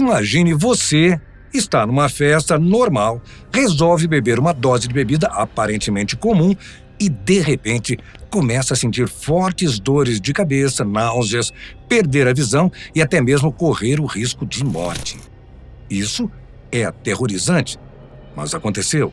Imagine você está numa festa normal, resolve beber uma dose de bebida aparentemente comum e, de repente, começa a sentir fortes dores de cabeça, náuseas, perder a visão e até mesmo correr o risco de morte. Isso é aterrorizante, mas aconteceu.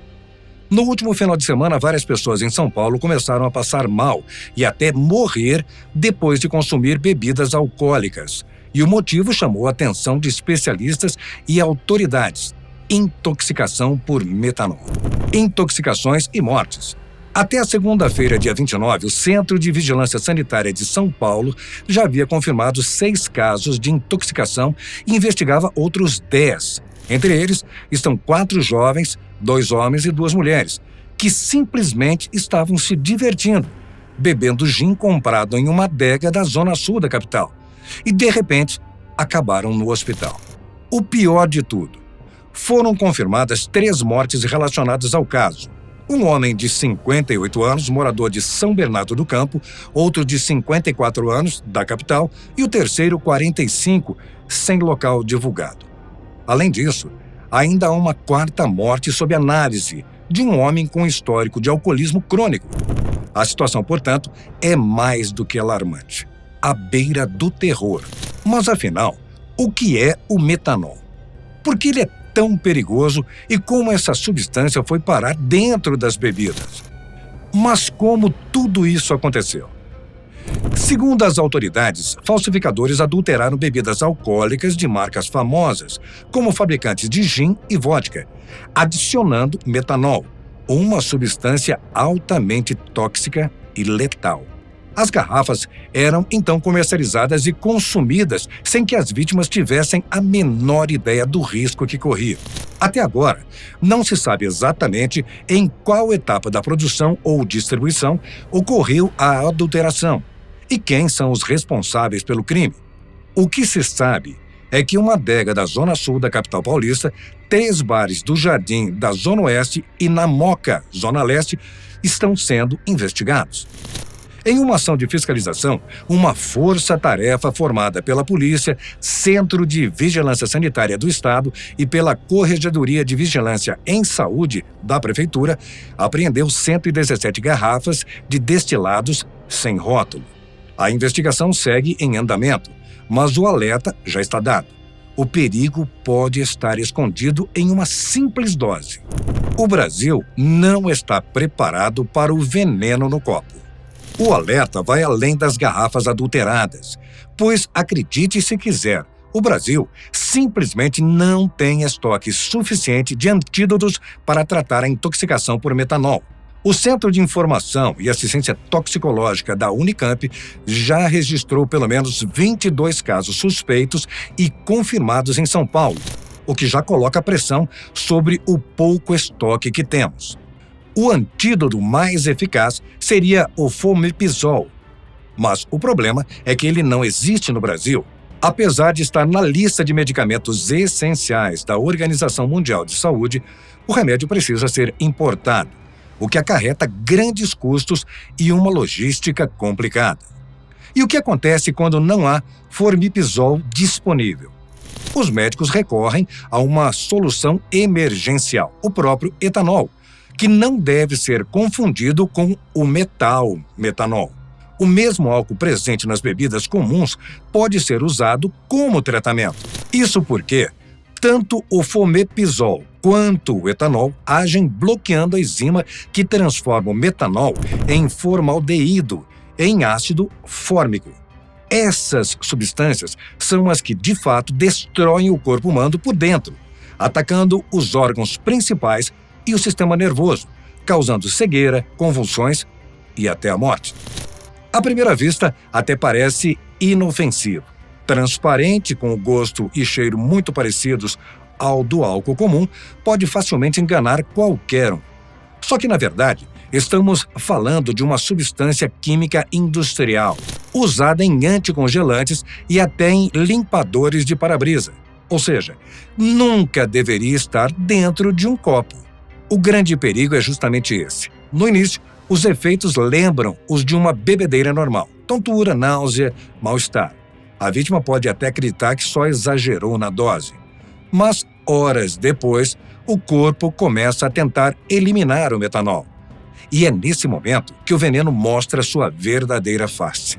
No último final de semana, várias pessoas em São Paulo começaram a passar mal e até morrer depois de consumir bebidas alcoólicas. E o motivo chamou a atenção de especialistas e autoridades: intoxicação por metanol. Intoxicações e mortes. Até a segunda-feira, dia 29, o Centro de Vigilância Sanitária de São Paulo já havia confirmado 6 casos de intoxicação e investigava outros 10. Entre eles estão 4 jovens, 2 homens e 2 mulheres, que simplesmente estavam se divertindo, bebendo gin comprado em uma adega da zona sul da capital. E, de repente, acabaram no hospital. O pior de tudo, foram confirmadas 3 mortes relacionadas ao caso. Um homem de 58 anos, morador de São Bernardo do Campo, outro de 54 anos, da capital, e o terceiro, 45, sem local divulgado. Além disso, ainda há uma 4ª morte sob análise, de um homem com histórico de alcoolismo crônico. A situação, portanto, é mais do que alarmante, à beira do terror. Mas, afinal, o que é o metanol? Por que ele é tão perigoso e como essa substância foi parar dentro das bebidas? Mas como tudo isso aconteceu? Segundo as autoridades, falsificadores adulteraram bebidas alcoólicas de marcas famosas, como fabricantes de gin e vodka, adicionando metanol, uma substância altamente tóxica e letal. As garrafas eram então comercializadas e consumidas sem que as vítimas tivessem a menor ideia do risco que corriam. Até agora, não se sabe exatamente em qual etapa da produção ou distribuição ocorreu a adulteração e quem são os responsáveis pelo crime. O que se sabe é que uma adega da zona sul da capital paulista, 3 bares do Jardim da Zona Oeste e na Moca, Zona Leste, estão sendo investigados. Em uma ação de fiscalização, uma força-tarefa formada pela Polícia, Centro de Vigilância Sanitária do Estado e pela Corregedoria de Vigilância em Saúde da Prefeitura apreendeu 117 garrafas de destilados sem rótulo. A investigação segue em andamento, mas o alerta já está dado. O perigo pode estar escondido em uma simples dose. O Brasil não está preparado para o veneno no copo. O alerta vai além das garrafas adulteradas, pois, acredite se quiser, o Brasil simplesmente não tem estoque suficiente de antídotos para tratar a intoxicação por metanol. O Centro de Informação e Assistência Toxicológica da Unicamp já registrou pelo menos 22 casos suspeitos e confirmados em São Paulo, o que já coloca pressão sobre o pouco estoque que temos. O antídoto mais eficaz seria o fomepizol, mas o problema é que ele não existe no Brasil. Apesar de estar na lista de medicamentos essenciais da Organização Mundial de Saúde, o remédio precisa ser importado, o que acarreta grandes custos e uma logística complicada. E o que acontece quando não há fomepizol disponível? Os médicos recorrem a uma solução emergencial, o próprio etanol, que não deve ser confundido com o metanol. O mesmo álcool presente nas bebidas comuns pode ser usado como tratamento. Isso porque tanto o fomepizol quanto o etanol agem bloqueando a enzima que transforma o metanol em formaldeído, em ácido fórmico. Essas substâncias são as que, de fato, destroem o corpo humano por dentro, atacando os órgãos principais e o sistema nervoso, causando cegueira, convulsões e até a morte. À primeira vista, até parece inofensivo. Transparente, com o gosto e cheiro muito parecidos ao do álcool comum, pode facilmente enganar qualquer um. Só que, na verdade, estamos falando de uma substância química industrial, usada em anticongelantes e até em limpadores de para-brisa. Ou seja, nunca deveria estar dentro de um copo. O grande perigo é justamente esse. No início, os efeitos lembram os de uma bebedeira normal: tontura, náusea, mal-estar. A vítima pode até acreditar que só exagerou na dose. Mas, horas depois, o corpo começa a tentar eliminar o metanol. E é nesse momento que o veneno mostra sua verdadeira face.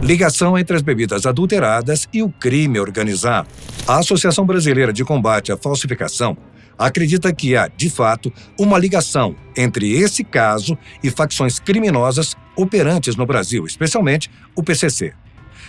Ligação entre as bebidas adulteradas e o crime organizado. A Associação Brasileira de Combate à Falsificação acredita que há, de fato, uma ligação entre esse caso e facções criminosas operantes no Brasil, especialmente o PCC.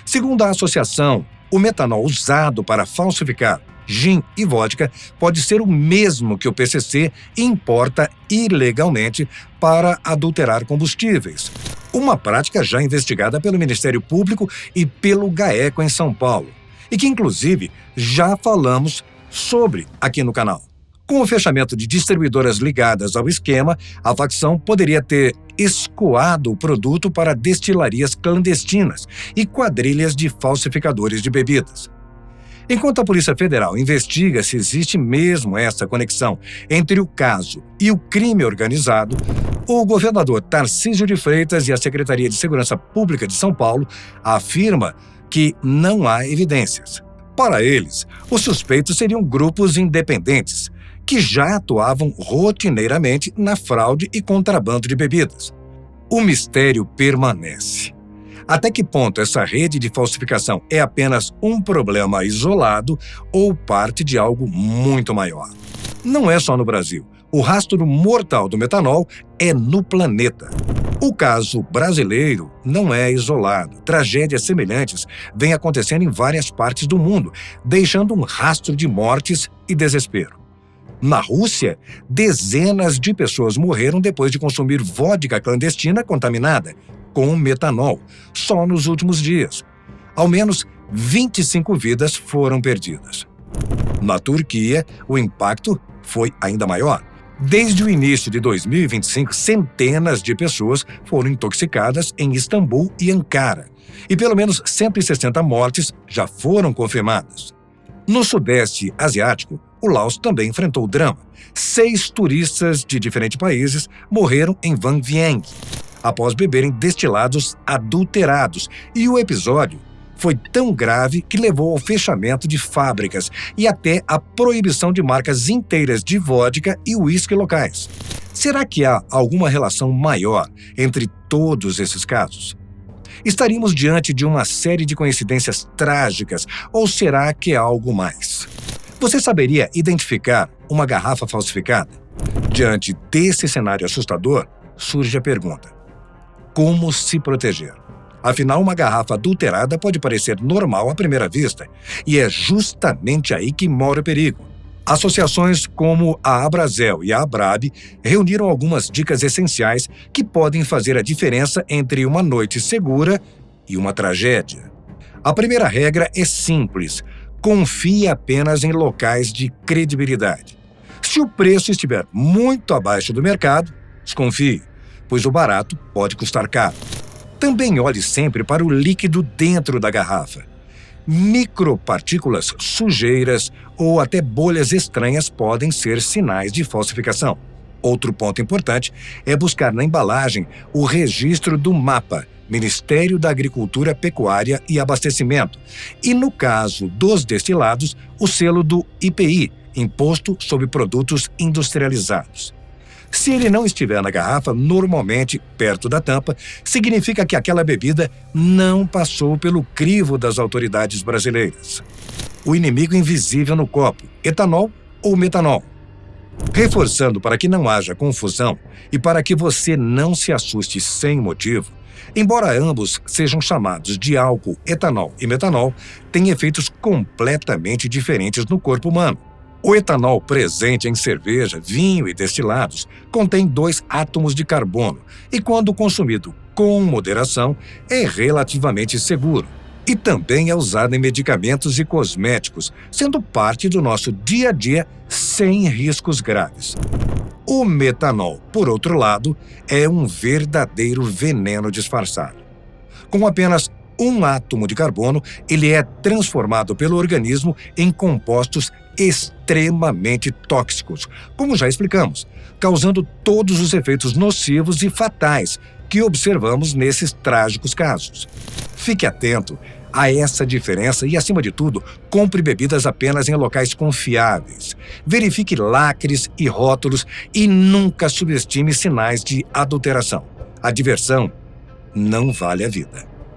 Segundo a associação, o metanol usado para falsificar gin e vodka pode ser o mesmo que o PCC importa ilegalmente para adulterar combustíveis. Uma prática já investigada pelo Ministério Público e pelo GAECO em São Paulo, e que, inclusive, já falamos sobre aqui no canal. Com o fechamento de distribuidoras ligadas ao esquema, a facção poderia ter escoado o produto para destilarias clandestinas e quadrilhas de falsificadores de bebidas. Enquanto a Polícia Federal investiga se existe mesmo essa conexão entre o caso e o crime organizado, o governador Tarcísio de Freitas e a Secretaria de Segurança Pública de São Paulo afirmam que não há evidências. Para eles, os suspeitos seriam grupos independentes, que já atuavam rotineiramente na fraude e contrabando de bebidas. O mistério permanece. Até que ponto essa rede de falsificação é apenas um problema isolado ou parte de algo muito maior? Não é só no Brasil. O rastro mortal do metanol é no planeta. O caso brasileiro não é isolado. Tragédias semelhantes vêm acontecendo em várias partes do mundo, deixando um rastro de mortes e desespero. Na Rússia, dezenas de pessoas morreram depois de consumir vodka clandestina contaminada com metanol, só nos últimos dias. Ao menos 25 vidas foram perdidas. Na Turquia, o impacto foi ainda maior. Desde o início de 2025, centenas de pessoas foram intoxicadas em Istambul e Ankara, e pelo menos 160 mortes já foram confirmadas. No Sudeste Asiático, o Laos também enfrentou o drama. 6 turistas de diferentes países morreram em Vang Vieng após beberem destilados adulterados, e o episódio foi tão grave que levou ao fechamento de fábricas e até à proibição de marcas inteiras de vodka e uísque locais. Será que há alguma relação maior entre todos esses casos? Estaríamos diante de uma série de coincidências trágicas, ou será que é algo mais? Você saberia identificar uma garrafa falsificada? Diante desse cenário assustador, surge a pergunta: como se proteger? Afinal, uma garrafa adulterada pode parecer normal à primeira vista, e é justamente aí que mora o perigo. Associações como a Abrazel e a Abrab reuniram algumas dicas essenciais que podem fazer a diferença entre uma noite segura e uma tragédia. A primeira regra é simples: confie apenas em locais de credibilidade. Se o preço estiver muito abaixo do mercado, desconfie, pois o barato pode custar caro. Também olhe sempre para o líquido dentro da garrafa. Micropartículas, sujeiras ou até bolhas estranhas podem ser sinais de falsificação. Outro ponto importante é buscar na embalagem o registro do MAPA, Ministério da Agricultura, Pecuária e Abastecimento, e, no caso dos destilados, o selo do IPI, Imposto sobre Produtos Industrializados. Se ele não estiver na garrafa, normalmente perto da tampa, significa que aquela bebida não passou pelo crivo das autoridades brasileiras. O inimigo invisível no copo: etanol ou metanol? Reforçando para que não haja confusão e para que você não se assuste sem motivo, embora ambos sejam chamados de álcool, etanol e metanol, têm efeitos completamente diferentes no corpo humano. O etanol presente em cerveja, vinho e destilados contém 2 átomos de carbono e, quando consumido com moderação, é relativamente seguro. E também é usado em medicamentos e cosméticos, sendo parte do nosso dia a dia sem riscos graves. O metanol, por outro lado, é um verdadeiro veneno disfarçado. Com apenas 1 átomo de carbono, ele é transformado pelo organismo em compostos extremamente tóxicos, como já explicamos, causando todos os efeitos nocivos e fatais que observamos nesses trágicos casos. Fique atento a essa diferença e, acima de tudo, compre bebidas apenas em locais confiáveis. Verifique lacres e rótulos e nunca subestime sinais de adulteração. A diversão não vale a vida.